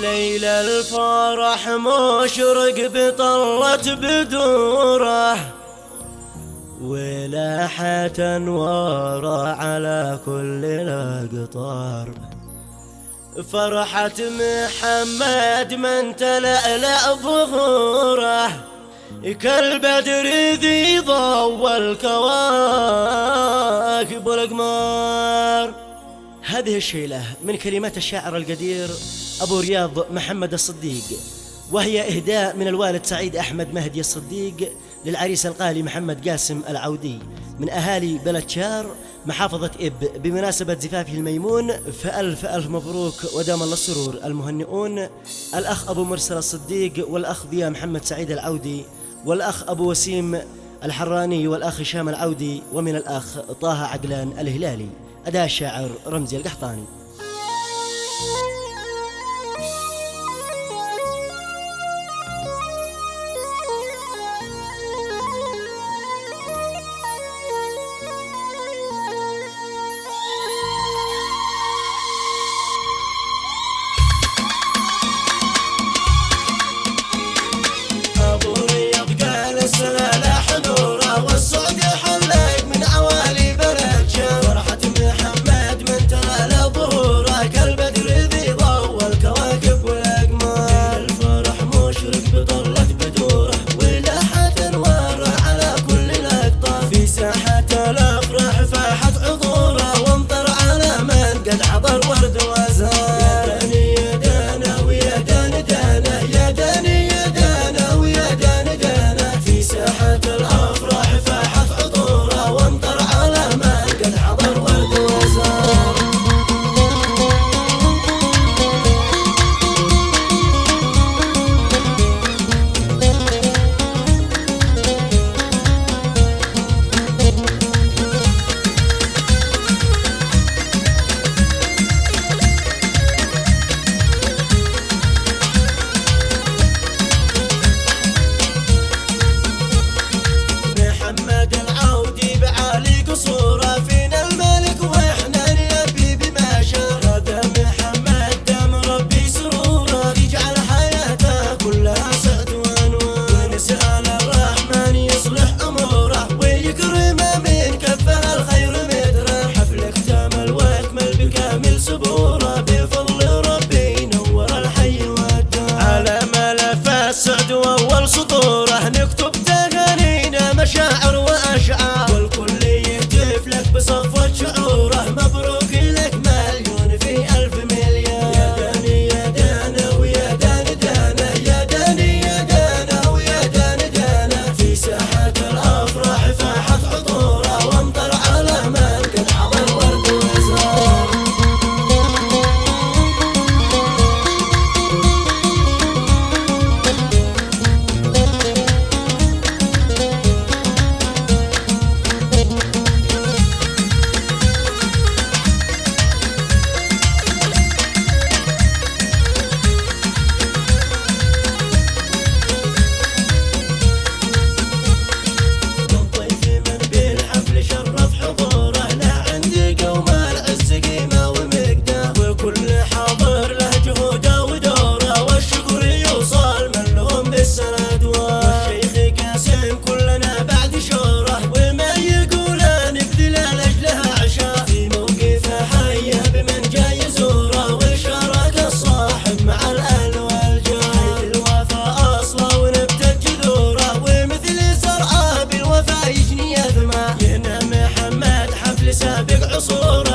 ليلة الفرح مشرق بطلة بدوره، ولاحت انواره على كل الأقطار. فرحة محمد من تلألأ ظهوره، كالبدر ذي ضوى الكواكب والأقمار. هذه الشيلة من كلمات الشاعر القدير أبو رياض محمد الصديق، وهي إهداء من الوالد سعيد أحمد مهدي الصديق للعريس القالي محمد قاسم العودي من أهالي بلد شار محافظة إب بمناسبة زفافه الميمون. فألف ألف مبروك ودام الله السرور. المهنئون الأخ أبو مرسل الصديق، والأخ ضياء محمد سعيد العودي، والأخ أبو وسيم الحراني، والأخ هشام العودي، ومن الأخ طه عقلان الهلالي. أداء الشاعر رمزي القحطاني. سطوره نكتب تغانينا مشاعر وأشعار، والكل يهتف لك بصفوة شعوره. مبروك لك مليون في ألف مليون. يا داني يا دانا ويا دان دانا، يا داني يا دانا ويا دان دانا. في ساحة الأفراح فاحت عطوره، وامطر على من قد حضر ورد وزهر. سابق عصور